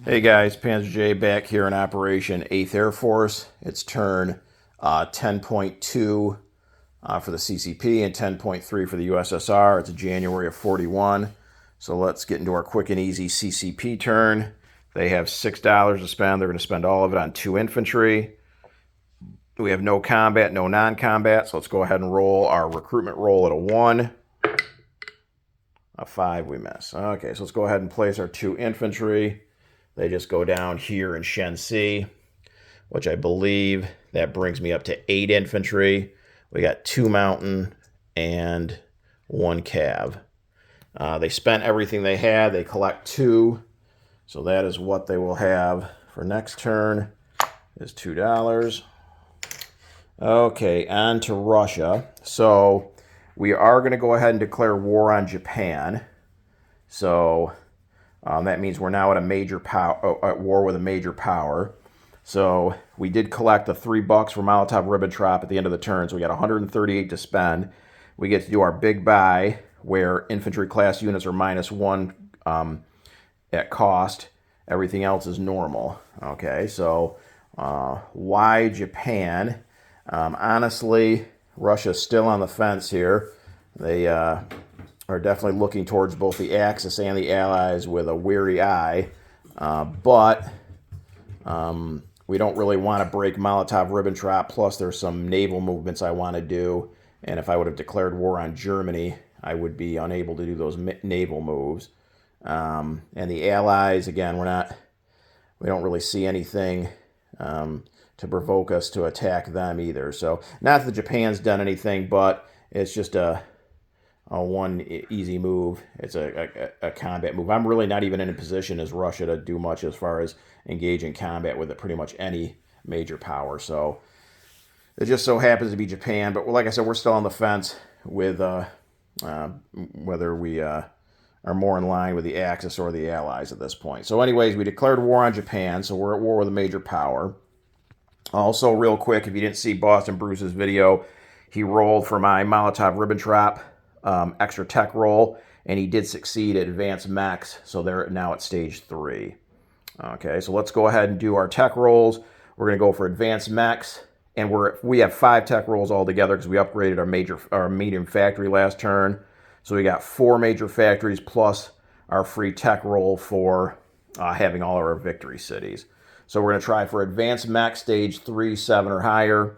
Hey guys, Panzer J back here in Operation 8th Air Force. It's turn 10.2 for the CCP and 10.3 for the USSR. It's January of 41. So let's get into our quick and easy CCP turn. They have $6 to spend. They're going to spend all of it on 2 infantry. We have no combat, no non-combat. So let's go ahead and roll our recruitment roll at a 1. A 5 we miss. Okay, so let's go ahead and place our 2 infantry. They just go down here in Shensi, which I believe that brings me up to 8 infantry. We got 2 mountain and 1 cav. They spent everything they had. They collect 2. So that is what they will have for next turn is $2. Okay, on to Russia. So we are going to go ahead and declare war on Japan. So that means we're now at a major at war with a major power. So we did collect the $3 for Molotov Ribbentrop at the end of the turn. So we got 138 to spend. We get to do our big buy where infantry class units are -1 at cost. Everything else is normal. Okay, so why Japan? Honestly, Russia's still on the fence here. They are definitely looking towards both the Axis and the Allies with a weary eye. But we don't really want to break Molotov-Ribbentrop, plus there's some naval movements I want to do. And if I would have declared war on Germany, I would be unable to do those naval moves. And the Allies, again, we don't really see anything to provoke us to attack them either. So not that Japan's done anything, but it's just a one easy move. It's a combat move. I'm really not even in a position as Russia to do much as far as engage in combat with pretty much any major power. So it just so happens to be Japan. But like I said, we're still on the fence with whether we are more in line with the Axis or the Allies at this point. So anyways, we declared war on Japan, so we're at war with a major power. Also, real quick, if you didn't see Boston Bruce's video, he rolled for my Molotov-Ribbentrop extra tech roll, and he did succeed at advanced max, so they're now at stage 3. Okay, so let's go ahead and do our tech rolls. We're going to go for advanced max, and we have 5 tech rolls altogether because we upgraded our medium factory last turn. So we got 4 major factories plus our free tech roll for having all of our victory cities. So we're going to try for advanced max stage 3, 7 or higher.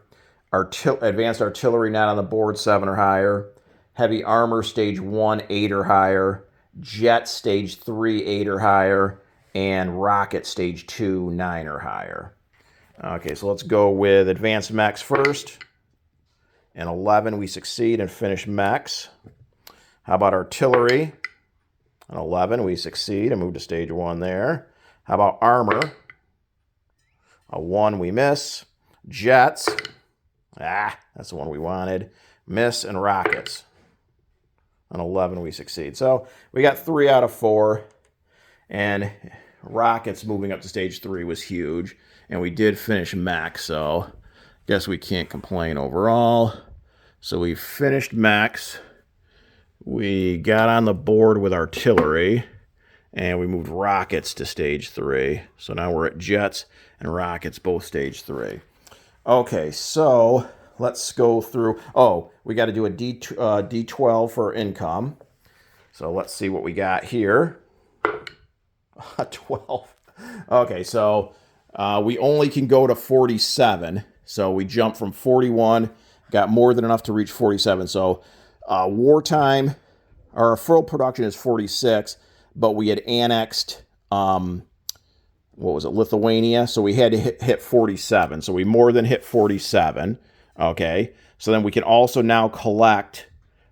Advanced artillery not on the board, 7 or higher. Heavy armor stage 1, 8 or higher. Jet stage 3, 8 or higher. And rocket stage 2, 9 or higher. Okay, so let's go with advanced max first. And 11 we succeed and finish max. How about artillery? An 11 we succeed and move to stage 1 there. How about armor? A 1 we miss. Jets. That's the one we wanted. Miss. And rockets. An 11 we succeed. So we got 3 out of 4. And rockets moving up to stage 3 was huge. And we did finish max, so I guess we can't complain overall. So we finished max. We got on the board with artillery. And we moved rockets to stage 3. So now we're at jets and rockets, both stage 3. Okay, so let's go through. Oh, we got to do a D12 for income. So let's see what we got here. 12. Okay, so we only can go to 47. So we jumped from 41, got more than enough to reach 47. So wartime, our full production is 46. But we had annexed, Lithuania. So we had to hit 47. So we more than hit 47. Okay. So then we can also now collect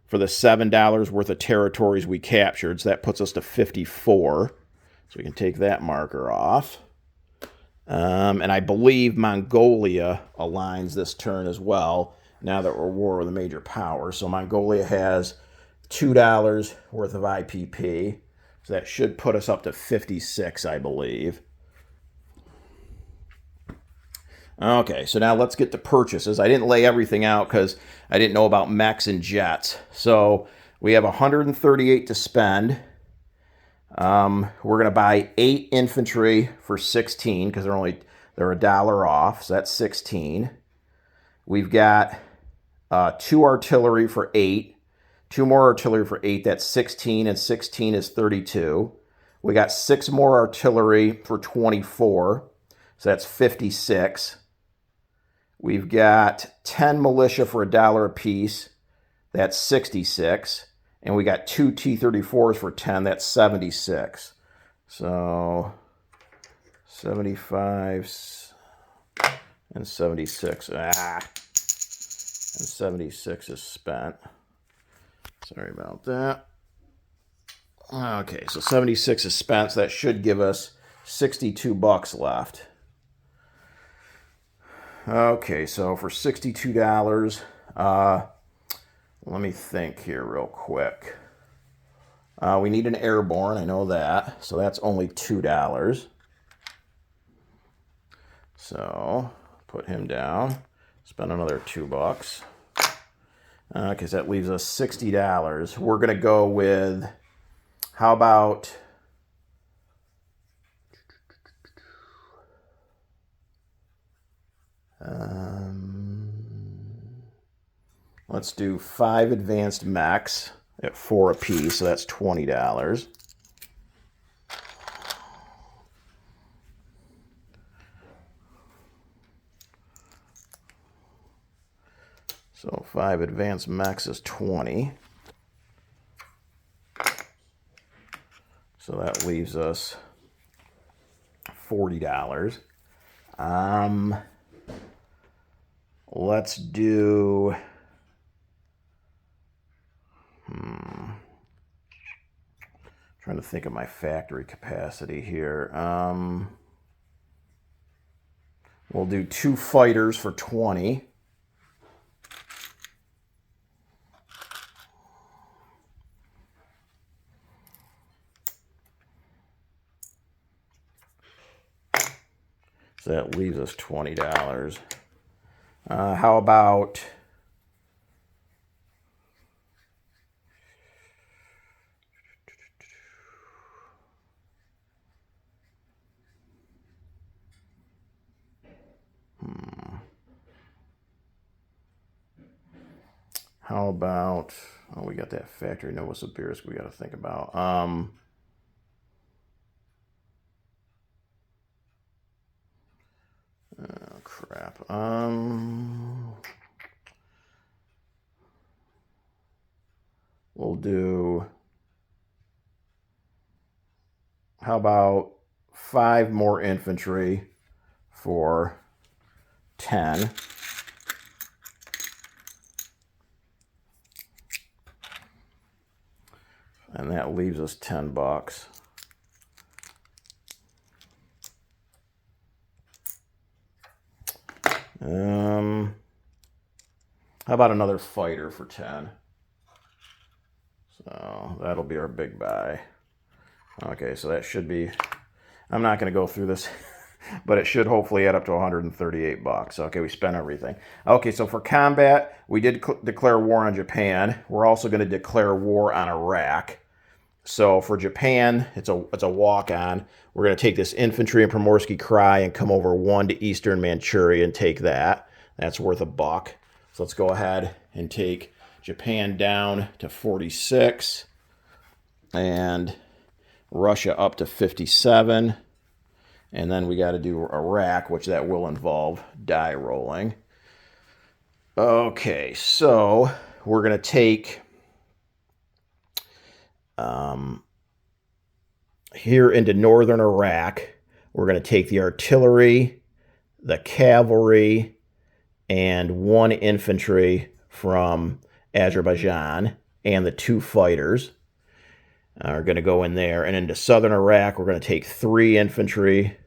for the $7 worth of territories we captured. So that puts us to 54. So we can take that marker off. And I believe Mongolia aligns this turn as well, now that we're at war with a major power. So Mongolia has $2 worth of IPP. So that should put us up to 56, I believe. Okay, so now let's get to purchases. I didn't lay everything out because I didn't know about mechs and jets. So we have 138 to spend. We're going to buy 8 infantry for 16 because they're $1 off, so that's 16. We've got 2 artillery for 8, 2 more artillery for 8, that's 16, and 16 is 32. We got 6 more artillery for 24, so that's 56. We've got 10 militia for $1 a piece, that's 66. And we got 2 T-34s for 10, that's 76. So 75 and 76. And 76 is spent. Sorry about that. Okay, so 76 is spent, so that should give us $62 left. Okay, so for $62, let me think here real quick. We need an airborne, I know that, so that's only $2. So put him down, spend another $2. Okay, so that leaves us $60. We're going to go with, how about, let's do 5 advanced mechs at 4 apiece, so that's $20. So 5 advanced mechs is 20. So that leaves us $40. Let's do... Trying to think of my factory capacity here. We'll do 2 fighters for 20. So that leaves us $20. How about... How about, oh, we got that factory Novosibirsk we got to think about. Oh, crap. We'll do, how about 5 more infantry for 10. And that leaves us $10. How about another fighter for 10? So that'll be our big buy. Okay, so that should be, I'm not going to go through this, but it should hopefully add up to $138. Okay, we spent everything. Okay, so for combat, we did declare war on Japan. We're also going to declare war on Iraq. So for Japan, it's a walk-on. We're going to take this infantry in Primorsky Krai and come over 1 to Eastern Manchuria and take that. That's worth $1. So let's go ahead and take Japan down to 46 and Russia up to 57. And then we got to do Iraq, which that will involve die rolling. Okay, so we're going to take here into northern Iraq. We're going to take the artillery, the cavalry, and 1 infantry from Azerbaijan, and the 2 fighters are going to go in there. And into southern Iraq, we're going to take 3 infantry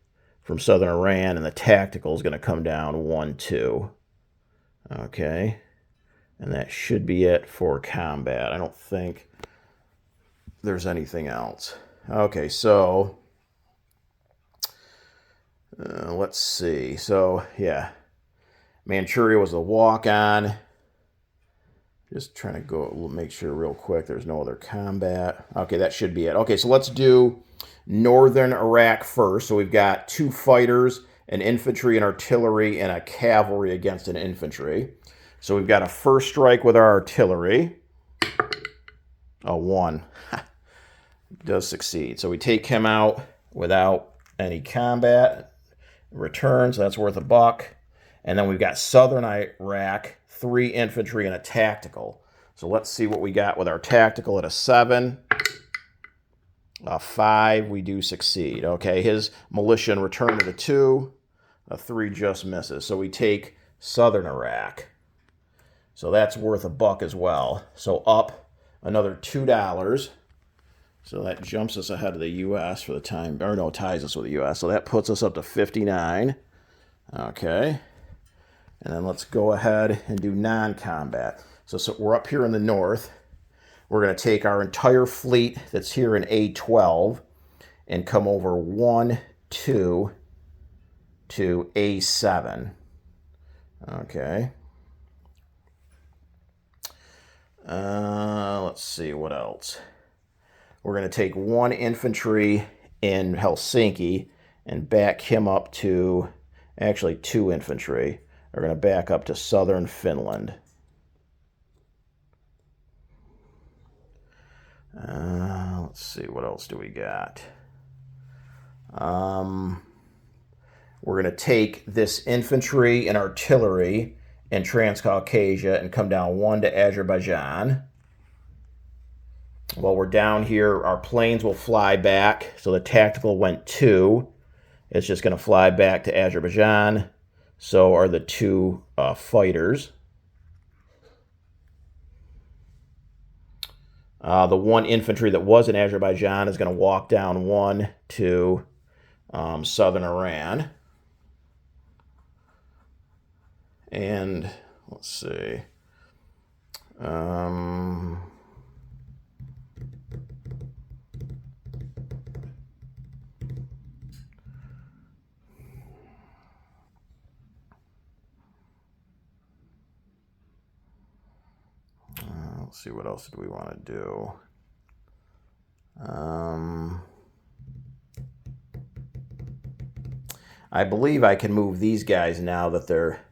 from southern Iran, and the tactical is going to come down 1, 2. Okay, and that should be it for combat. I don't think there's anything else. Okay, so let's see. So, yeah, Manchuria was the walk-on. Just trying to go make sure real quick there's no other combat. Okay, that should be it. Okay, so let's do northern Iraq first. So we've got 2 fighters, an infantry, an artillery, and a cavalry against an infantry. So we've got a first strike with our artillery. A 1. Does succeed. So we take him out without any combat. Returns, so that's worth $1. And then we've got southern Iraq, 3 infantry and a tactical. So let's see what we got with our tactical at a 7. A 5, we do succeed. Okay, his militia and return at a 2. A 3 just misses. So we take southern Iraq. So that's worth $1 as well. So up another $2. So that jumps us ahead of the U.S. for the time, or no, ties us with the U.S. So that puts us up to 59. Okay. And then let's go ahead and do non-combat. So we're up here in the north. We're going to take our entire fleet that's here in A12 and come over 1, 2 to A7. Okay. Let's see what else. We're going to take 1 infantry in Helsinki and back him up to, actually 2 infantry. We're going to back up to southern Finland. Let's see, what else do we got? We're going to take this infantry and artillery in Transcaucasia and come down 1 to Azerbaijan. While we're down here, our planes will fly back. So the tactical went 2. It's just going to fly back to Azerbaijan. So are the 2 fighters. The 1 infantry that was in Azerbaijan is going to walk down 1 to southern Iran. And let's see. Let's see, what else do we want to do? I believe I can move these guys now that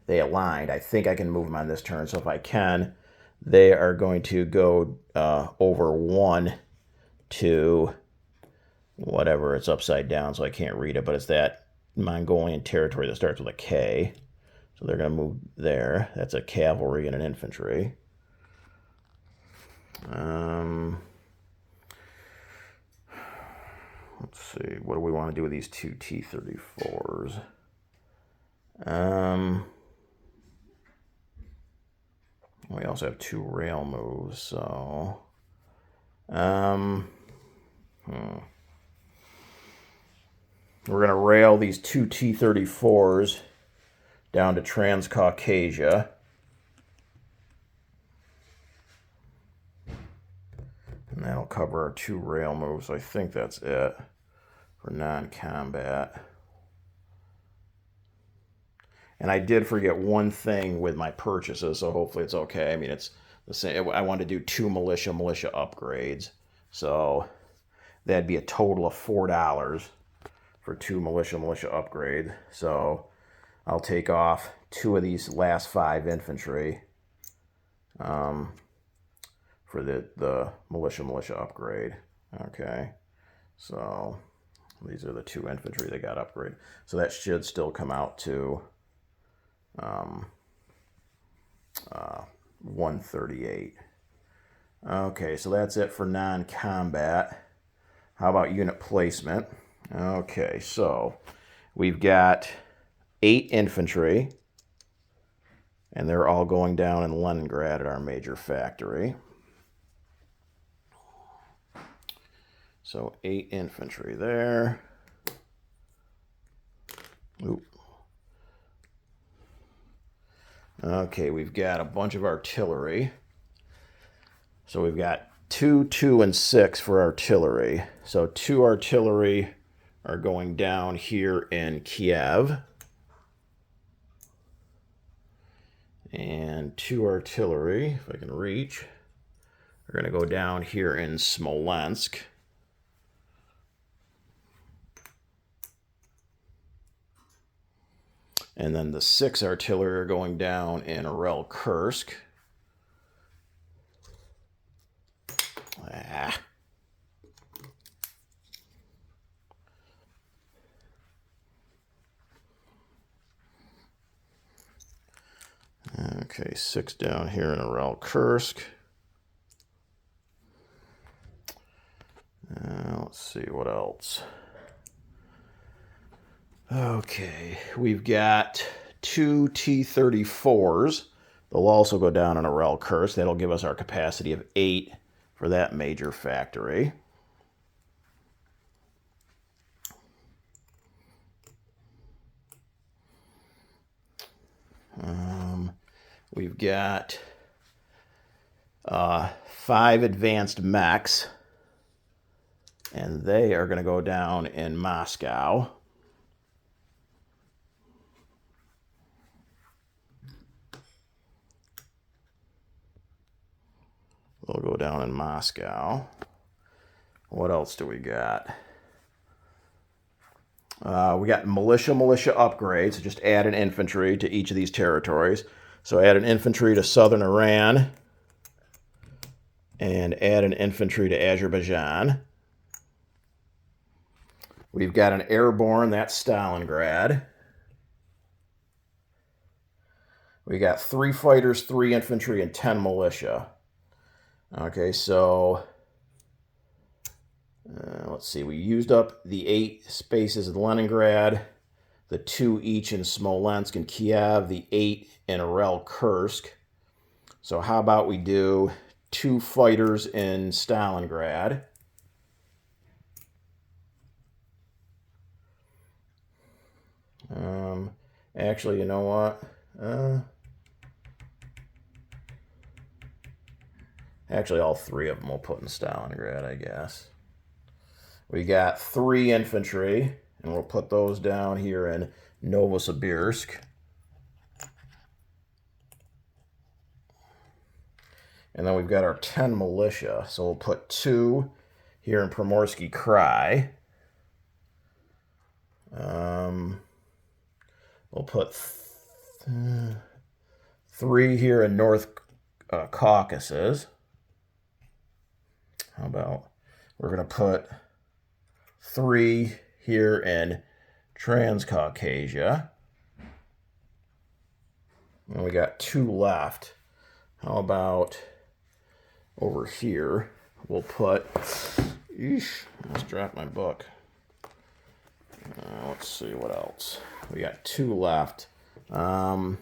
they aligned. I think I can move them on this turn. So if I can, they are going to go over 1 to whatever. It's upside down, so I can't read it, but it's that Mongolian territory that starts with a K. So they're going to move there. That's a cavalry and an infantry. Let's see, what do we want to do with these 2 T-34s? We also have 2 rail moves, so we're going to rail these 2 T-34s down to Transcaucasia. And that'll cover our 2 rail moves. So I think that's it for non-combat. And I did forget one thing with my purchases, so hopefully it's okay. I mean, it's the same. I wanted to do 2 militia upgrades. So that'd be a total of $4 for 2 militia upgrade. So I'll take off 2 of these last 5 infantry. For the militia upgrade. Okay, so these are the 2 infantry that got upgraded. So that should still come out to 138. Okay, so that's it for non-combat. How about unit placement? Okay, so we've got 8 infantry, and they're all going down in Leningrad at our major factory. So 8 infantry there. Oop. Okay, we've got a bunch of artillery. So we've got 2, 2, and 6 for artillery. So 2 artillery are going down here in Kiev. and 2 artillery, if I can reach. We're going to go down here in Smolensk. And then the 6 artillery are going down in Kursk. Okay, 6 down here in Kursk. Let's see what else. Okay, we've got 2 T-34s. They'll also go down in Kursk. That'll give us our capacity of 8 for that major factory. We've got 5 advanced mechs, and they are going to go down in Moscow. They'll go down in Moscow. What else do we got? We got militia upgrades. Just add an infantry to each of these territories. So add an infantry to southern Iran and add an infantry to Azerbaijan. We've got an airborne, that's Stalingrad. We got 3 fighters, 3 infantry, and 10 militia. Okay, so let's see. We used up the 8 spaces in Leningrad, the 2 each in Smolensk and Kiev, the 8 in Kursk. So how about we do 2 fighters in Stalingrad? Actually, you know what? Actually, all 3 of them we'll put in Stalingrad, I guess. We got 3 infantry, and we'll put those down here in Novosibirsk. And then we've got our 10 militia, so we'll put 2 here in Primorsky Krai. We'll put 3 here in North Caucasus. How about we're going to put 3 here in Transcaucasia. And we got 2 left. How about over here? We'll put, let's drop my book. Let's see what else. We got 2 left. 1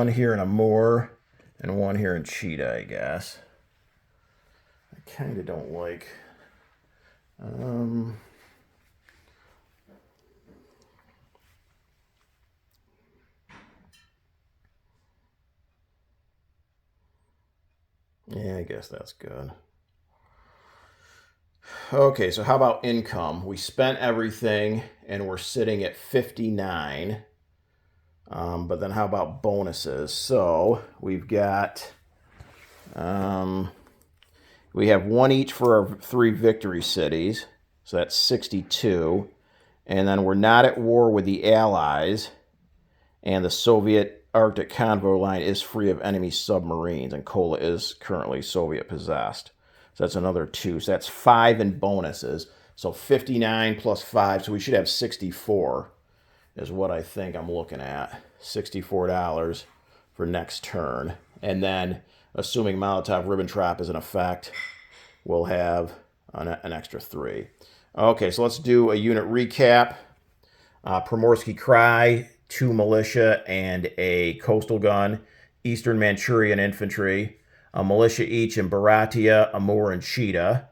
here in Amur and 1 here in Chita, I guess. I kind of don't like. Yeah, I guess that's good. Okay, so how about income? We spent everything and we're sitting at 59. But then how about bonuses? So we've got, we have 1 each for our 3 victory cities. So that's 62. And then we're not at war with the Allies. And the Soviet Arctic convoy line is free of enemy submarines. And Kola is currently Soviet possessed. So that's another 2. So that's 5 in bonuses. So 59 plus 5. So we should have 64 is what I think I'm looking at. $64 for next turn. And then, assuming Molotov-Ribbentrop is in effect, we'll have an extra 3. Okay, so let's do a unit recap. Primorsky Krai, 2 militia and a coastal gun. Eastern Manchurian infantry. A militia each in Baratia, Amur, and Chita.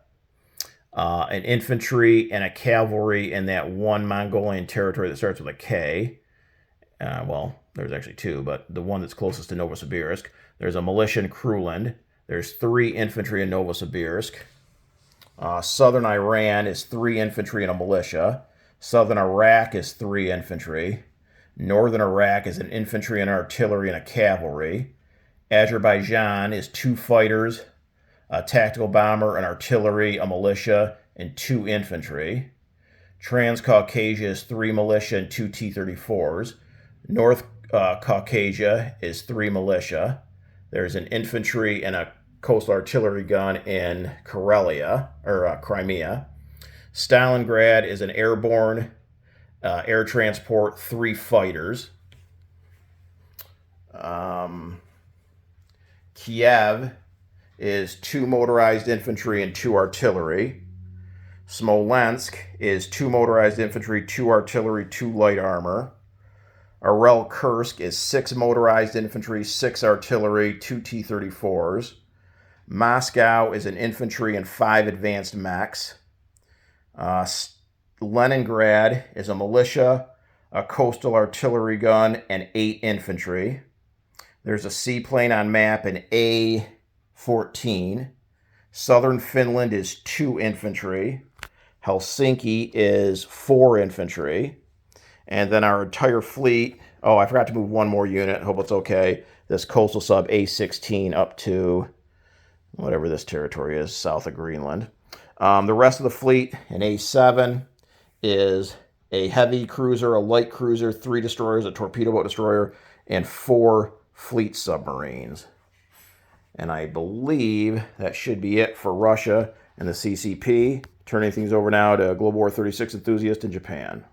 An infantry and a cavalry in that 1 Mongolian territory that starts with a K. Well, there's actually 2, but the one that's closest to Novosibirsk. There's a militia in Kruland. There's 3 infantry in Novosibirsk. Southern Iran is 3 infantry and a militia. Southern Iraq is 3 infantry. Northern Iraq is an infantry and artillery and a cavalry. Azerbaijan is 2 fighters, a tactical bomber, an artillery, a militia, and 2 infantry. Transcaucasia is 3 militia and 2 T-34s. North Caucasia is 3 militia. There's an infantry and a coastal artillery gun in Crimea. Stalingrad is an airborne air transport, 3 fighters. Kiev is 2 motorized infantry and 2 artillery. Smolensk is 2 motorized infantry, 2 artillery, 2 light armor. Kursk is 6 motorized infantry, 6 artillery, 2 T-34s. Moscow is an infantry and 5 advanced mechs. Leningrad is a militia, a coastal artillery gun, and 8 infantry. There's a seaplane on map in A14. Southern Finland is 2 infantry. Helsinki is 4 infantry. And then our entire fleet, oh, I forgot to move one more unit. Hope it's okay. This coastal sub A16 up to whatever this territory is, south of Greenland. The rest of the fleet in A7 is a heavy cruiser, a light cruiser, 3 destroyers, a torpedo boat destroyer, and 4 fleet submarines. And I believe that should be it for Russia and the CCP. Turning things over now to Global War 36 enthusiast in Japan.